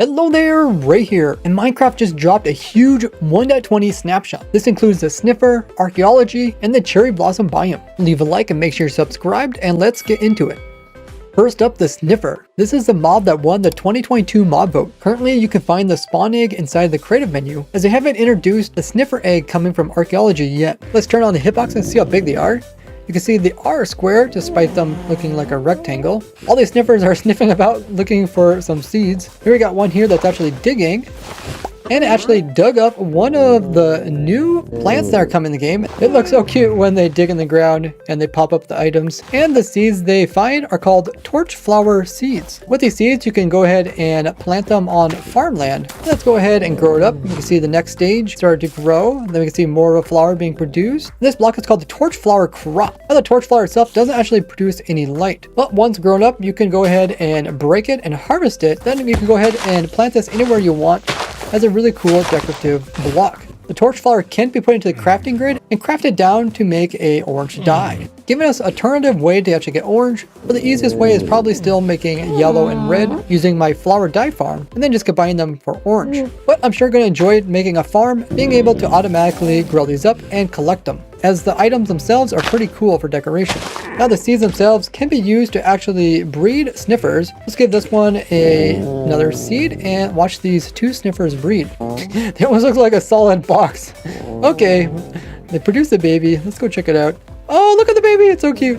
Hello there, Ray here, and Minecraft just dropped a huge 1.20 snapshot. This includes the Sniffer, archaeology, and the cherry blossom biome. Leave a like and make sure you're subscribed, and let's get into it. First up, the Sniffer. This is the mob that won the 2022 mob vote. Currently, you can find the spawn egg inside the creative menu, as they haven't introduced the Sniffer egg coming from archaeology yet. Let's turn on the hitbox and see how big they are. You can see they are square despite them looking like a rectangle. All these sniffers are sniffing about looking for some seeds. Here we got one here that's actually digging and actually dug up one of the new plants that are coming in the game. It looks so cute when they dig in the ground and they pop up the items. And the seeds they find are called Torchflower seeds. With these seeds, you can go ahead and plant them on farmland. Let's go ahead and grow it up. You can see the next stage started to grow. Then we can see more of a flower being produced. This block is called the Torchflower crop. Now the Torchflower itself doesn't actually produce any light. But once grown up, you can go ahead and break it and harvest it. Then you can go ahead and plant this anywhere you want as a really cool decorative block. The Torchflower can be put into the crafting grid and crafted down to make a orange dye, giving us an alternative way to actually get orange, but the easiest way is probably still making yellow and red using my flower dye farm and then just combining them for orange. But I'm sure going to enjoy making a farm, being able to automatically grow these up and collect them, as the items themselves are pretty cool for decoration. Now the seeds themselves can be used to actually breed sniffers. Let's give this one another seed and watch these two sniffers breed. They almost look like a solid box. Okay, they produced a baby. Let's go check it out. Oh, look at the baby, it's so cute.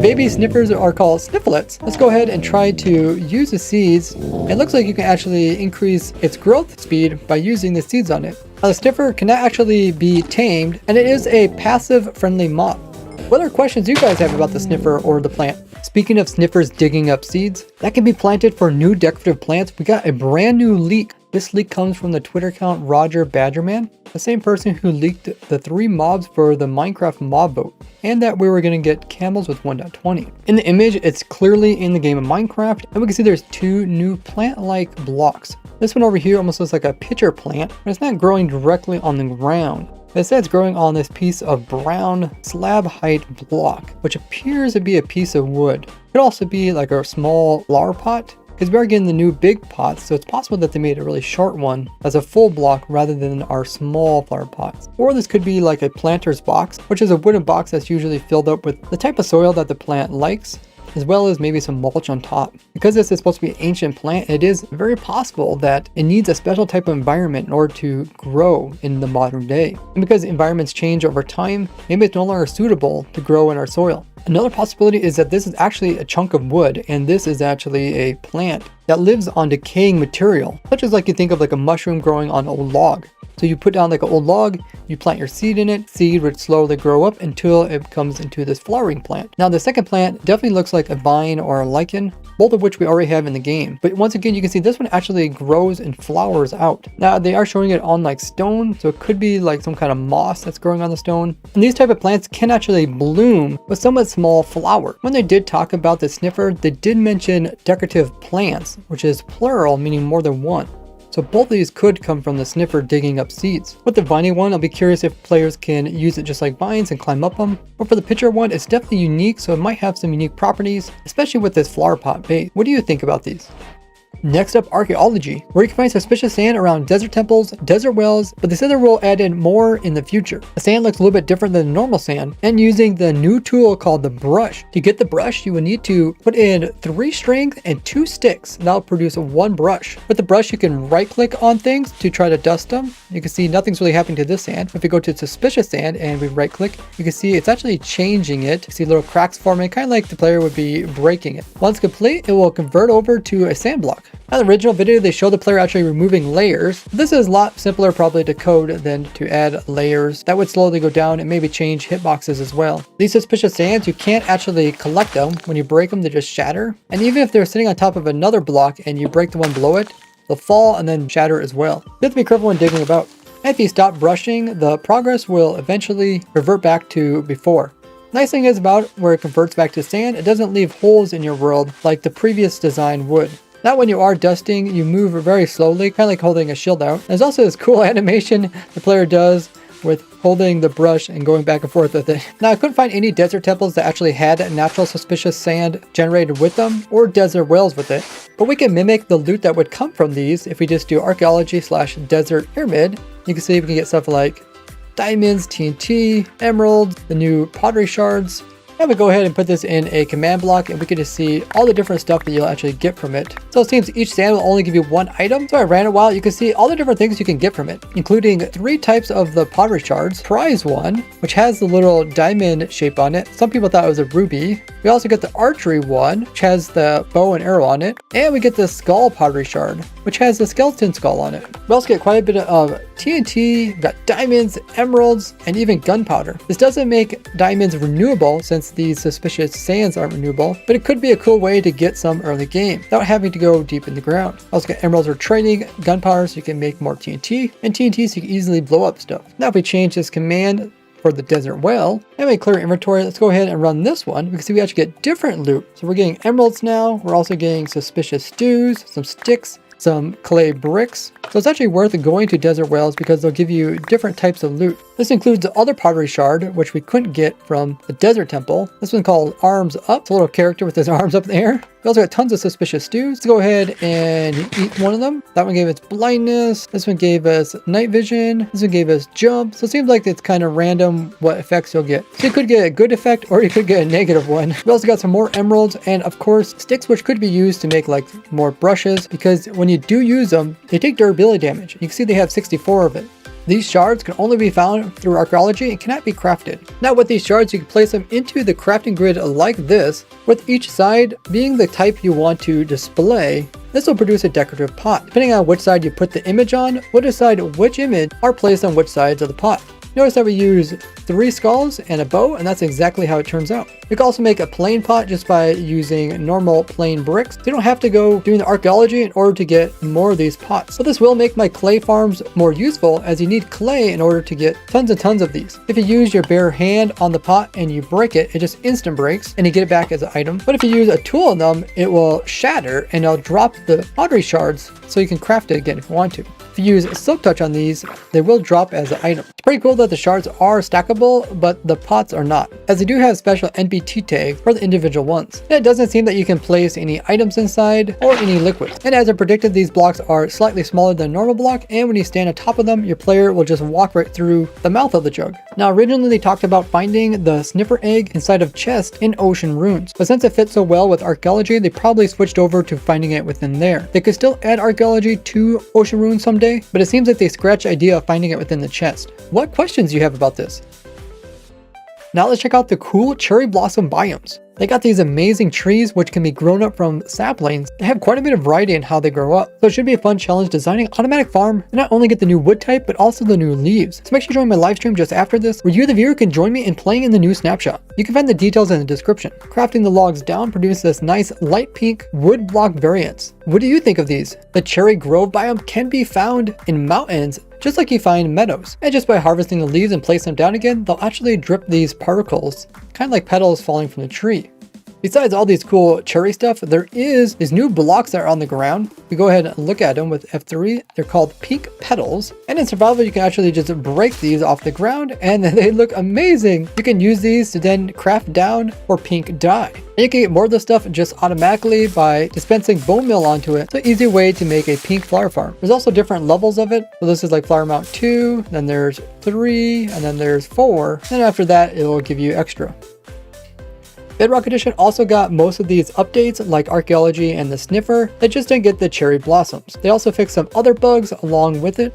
Baby sniffers are called snifflets. Let's go ahead and try to use the seeds. It looks like you can actually increase its growth speed by using the seeds on it. Now the sniffer cannot actually be tamed, and it is a passive friendly mob. What other questions do you guys have about the sniffer or the plant? Speaking of sniffers digging up seeds, that can be planted for new decorative plants. We got a brand new leak. This leak comes from the Twitter account Roger Badgerman, the same person who leaked the 3 mobs for the Minecraft mob vote, and that we were going to get camels with 1.20. In the image, it's clearly in the game of Minecraft, and we can see there's 2 new plant-like blocks. This one over here almost looks like a pitcher plant, but it's not growing directly on the ground. Instead, it's growing on this piece of brown slab height block, which appears to be a piece of wood. It could also be like a small flower pot, because we are getting the new big pots, so it's possible that they made a really short one as a full block rather than our small flower pots. Or this could be like a planter's box, which is a wooden box that's usually filled up with the type of soil that the plant likes, as well as maybe some mulch on top. Because this is supposed to be an ancient plant, it is very possible that it needs a special type of environment in order to grow in the modern day. And because environments change over time, maybe it's no longer suitable to grow in our soil. Another possibility is that this is actually a chunk of wood, and this is actually a plant that lives on decaying material, such as like you think of like a mushroom growing on an old log. So you put down like an old log, you plant your seed in it, seed would slowly grow up until it comes into this flowering plant. Now the second plant definitely looks like a vine or a lichen, both of which we already have in the game. But once again, you can see this one actually grows and flowers out. Now they are showing it on like stone, so it could be like some kind of moss that's growing on the stone. And these type of plants can actually bloom with somewhat small flower. When they did talk about the sniffer, they did mention decorative plants, which is plural, meaning more than one. So both of these could come from the sniffer digging up seeds. With the viney one, I'll be curious if players can use it just like vines and climb up them. But for the pitcher one, it's definitely unique, so it might have some unique properties, especially with this flower pot base. What do you think about these? Next up, archaeology, where you can find suspicious sand around desert temples, desert wells, but they said they will add in more in the future. The sand looks a little bit different than normal sand, and using the new tool called the brush. To get the brush, you will need to put in 3 strings and 2 sticks. That'll produce 1 brush. With the brush, you can right click on things to try to dust them. You can see nothing's really happening to this sand. If we go to suspicious sand and we right click, you can see it's actually changing it. You see little cracks forming, kind of like the player would be breaking it. Once complete, it will convert over to a sand block. Now, in the original video, they show the player actually removing layers. This is a lot simpler probably to code than to add layers. That would slowly go down and maybe change hitboxes as well. These suspicious sands, you can't actually collect them. When you break them, they just shatter. And even if they're sitting on top of another block and you break the one below it, they'll fall and then shatter as well. You have to be careful when digging about. And if you stop brushing, the progress will eventually revert back to before. Nice thing is about where it converts back to sand, it doesn't leave holes in your world like the previous design would. Now when you are dusting, you move very slowly, kind of like holding a shield out. There's also this cool animation the player does with holding the brush and going back and forth with it. Now I couldn't find any desert temples that actually had natural suspicious sand generated with them or desert wells with it, but we can mimic the loot that would come from these if we just do archaeology / desert pyramid. You can see we can get stuff like diamonds, TNT, emeralds, the new pottery shards. And we go ahead and put this in a command block and we can just see all the different stuff that you'll actually get from it. So it seems each sand will only give you one item. So I ran it a while. You can see all the different things you can get from it, including 3 types of the pottery shards. Prize one, which has the little diamond shape on it. Some people thought it was a ruby. We also get the archery one, which has the bow and arrow on it. And we get the skull pottery shard, which has the skeleton skull on it. We also get quite a bit of TNT, got diamonds, emeralds, and even gunpowder. This doesn't make diamonds renewable since these suspicious sands aren't renewable, but it could be a cool way to get some early game without having to go deep in the ground. Also get emeralds for trading, gunpowder so you can make more TNT, and TNT so you can easily blow up stuff. Now if we change this command for the desert well and we clear inventory, let's go ahead and run this one. We can see we actually get different loot. So we're getting emeralds now. We're also getting suspicious stews, some sticks, some clay bricks. So it's actually worth going to desert wells because they'll give you different types of loot. This includes the other pottery shard, which we couldn't get from the desert temple. This one called Arms Up. It's a little character with his arms up in the air. We also got tons of suspicious stews. Let's go ahead and eat one of them. That one gave us blindness. This one gave us night vision. This one gave us jump. So it seems like it's kind of random what effects you'll get. So you could get a good effect or you could get a negative one. We also got some more emeralds and of course sticks, which could be used to make like more brushes, because when you do use them, they take durability damage. You can see they have 64 of it. These shards can only be found through archaeology and cannot be crafted. Now with these shards, you can place them into the crafting grid like this, with each side being the type you want to display. This will produce a decorative pot. Depending on which side you put the image on, will decide which image are placed on which sides of the pot. Notice that we use 3 skulls and a bow, and that's exactly how it turns out. You can also make a plain pot just by using normal plain bricks. You don't have to go doing the archaeology in order to get more of these pots. But this will make my clay farms more useful, as you need clay in order to get tons and tons of these. If you use your bare hand on the pot and you break it, it just instant breaks and you get it back as an item. But if you use a tool on them, it will shatter and it'll drop the pottery shards so you can craft it again if you want to. If you use silk touch on these, they will drop as an item. It's pretty cool that the shards are stackable, but the pots are not, as they do have special NBT tags for the individual ones. And it doesn't seem that you can place any items inside or any liquids. And as I predicted, these blocks are slightly smaller than a normal block, and when you stand on top of them, your player will just walk right through the mouth of the jug. Now originally they talked about finding the sniffer egg inside of chests in ocean ruins, but since it fits so well with archaeology, they probably switched over to finding it within there. They could still add archaeology to ocean ruins someday, but it seems like they scratched the idea of finding it within the chest. What questions do you have about this? Now let's check out the cool cherry blossom biomes. They got these amazing trees which can be grown up from saplings. They have quite a bit of variety in how they grow up. So it should be a fun challenge designing an automatic farm and not only get the new wood type, but also the new leaves. So make sure you join my live stream just after this, where you the viewer can join me in playing in the new snapshot. You can find the details in the description. Crafting the logs down produces this nice light pink wood block variants. What do you think of these? The cherry grove biome can be found in mountains, just like you find meadows. And just by harvesting the leaves and placing them down again, they'll actually drip these particles, kind of like petals falling from the tree. Besides all these cool cherry stuff, there is these new blocks that are on the ground. We go ahead and look at them with F3. They're called pink petals. And in survival, you can actually just break these off the ground and they look amazing. You can use these to then craft down for pink dye. And you can get more of this stuff just automatically by dispensing bone meal onto it. It's an easy way to make a pink flower farm. There's also different levels of it. So this is like flower amount 2, then there's 3, and then there's 4. And after that, it will give you extra. Bedrock Edition also got most of these updates like archaeology and the sniffer. They just didn't get the cherry blossoms. They also fixed some other bugs along with it.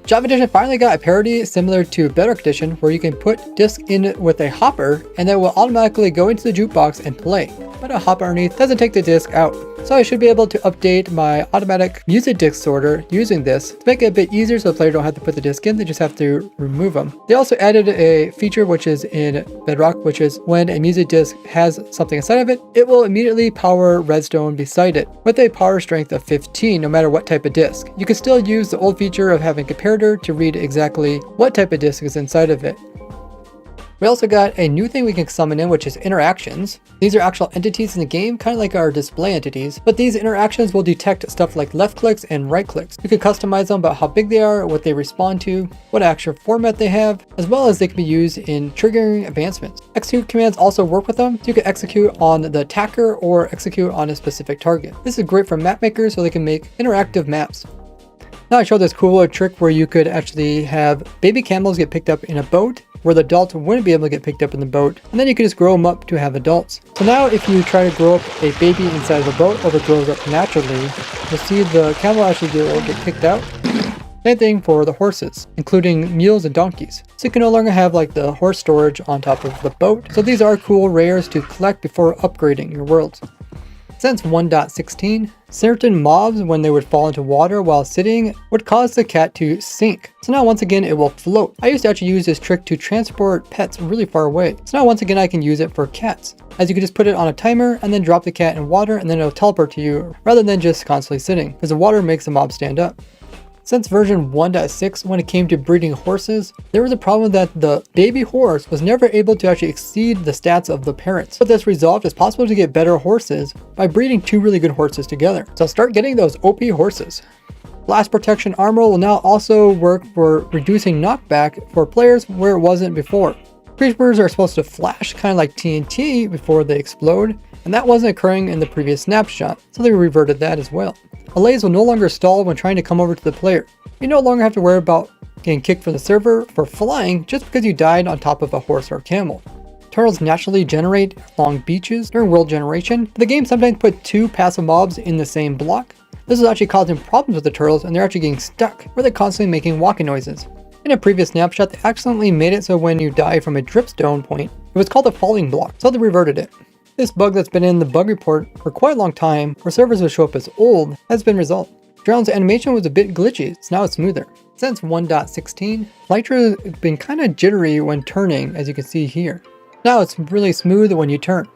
Java Edition finally got a parity similar to Bedrock Edition, where you can put disc in with a hopper and then it will automatically go into the jukebox and play. But a hopper underneath doesn't take the disc out. So I should be able to update my automatic music disc sorter using this to make it a bit easier so the player don't have to put the disc in, they just have to remove them. They also added a feature which is in Bedrock, which is when a music disc has something inside of it, it will immediately power redstone beside it with a power strength of 15 no matter what type of disc. You can still use the old feature of having comparator to read exactly what type of disc is inside of it. We also got a new thing we can summon in, which is interactions. These are actual entities in the game, kind of like our display entities, but these interactions will detect stuff like left clicks and right clicks. You can customize them about how big they are, what they respond to, what actual format they have, as well as they can be used in triggering advancements. Execute commands also work with them, so you can execute on the attacker or execute on a specific target. This is great for map makers so they can make interactive maps. Now I showed this cool little trick where you could actually have baby camels get picked up in a boat, where the adults wouldn't be able to get picked up in the boat, and then you can just grow them up to have adults. So now if you try to grow up a baby inside of a boat, or if it grows up naturally, you'll see the camel actually get kicked out. Same thing for the horses, including mules and donkeys. So you can no longer have like the horse storage on top of the boat. So these are cool rares to collect before upgrading your worlds. Since 1.16, certain mobs, when they would fall into water while sitting, would cause the cat to sink. So now once again it will float. I used to actually use this trick to transport pets really far away. So now once again I can use it for cats, as you can just put it on a timer and then drop the cat in water and then it'll teleport to you rather than just constantly sitting, because the water makes the mob stand up. Since version 1.6, when it came to breeding horses, there was a problem that the baby horse was never able to actually exceed the stats of the parents. But this resolved, it's possible to get better horses by breeding two really good horses together. So start getting those OP horses. Blast protection armor will now also work for reducing knockback for players where it wasn't before. Creepers are supposed to flash kind of like TNT before they explode, and that wasn't occurring in the previous snapshot, so they reverted that as well. Allays will no longer stall when trying to come over to the player. You no longer have to worry about getting kicked from the server for flying just because you died on top of a horse or camel. Turtles naturally generate along beaches during world generation, but the game sometimes put two passive mobs in the same block. This is actually causing problems with the turtles, and they're actually getting stuck, where they're constantly making walking noises. In a previous snapshot, they accidentally made it so when you die from a dripstone point, it was called a falling block, so they reverted it. This bug that's been in the bug report for quite a long time, where servers will show up as old, has been resolved. Drone's animation was a bit glitchy, so now it's smoother. Since 1.16, Lytra has been kind of jittery when turning, as you can see here. Now it's really smooth when you turn.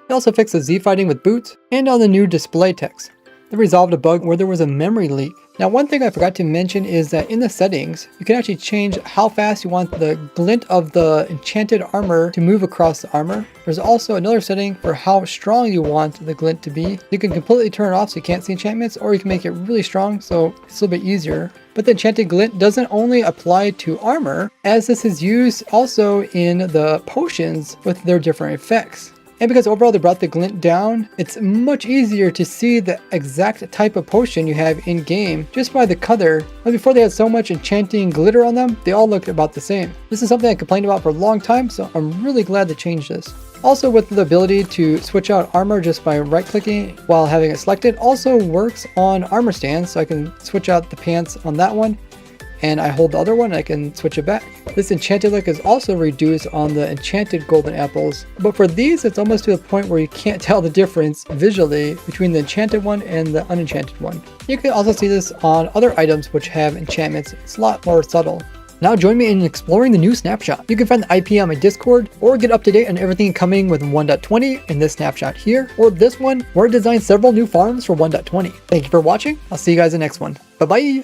They also fixed the Z-fighting with boots, and on the new display text. They resolved a bug where there was a memory leak. Now one thing I forgot to mention is that in the settings, you can actually change how fast you want the glint of the enchanted armor to move across the armor. There's also another setting for how strong you want the glint to be. You can completely turn it off so you can't see enchantments, or you can make it really strong so it's a little bit easier. But the enchanted glint doesn't only apply to armor, as this is used also in the potions with their different effects. And because overall they brought the glint down, it's much easier to see the exact type of potion you have in game just by the color. But before they had so much enchanting glitter on them, they all looked about the same. This is something I complained about for a long time, so I'm really glad they changed this. Also, with the ability to switch out armor just by right clicking while having it selected, also works on armor stands, so I can switch out the pants on that one, and I hold the other one and I can switch it back. This enchanted look is also reduced on the enchanted golden apples, but for these it's almost to a point where you can't tell the difference visually between the enchanted one and the unenchanted one. You can also see this on other items which have enchantments. It's a lot more subtle. Now join me in exploring the new snapshot. You can find the IP on my Discord, or get up to date on everything coming with 1.20 in this snapshot here, or this one, where I designed several new farms for 1.20. Thank you for watching. I'll see you guys in the next one. Bye bye!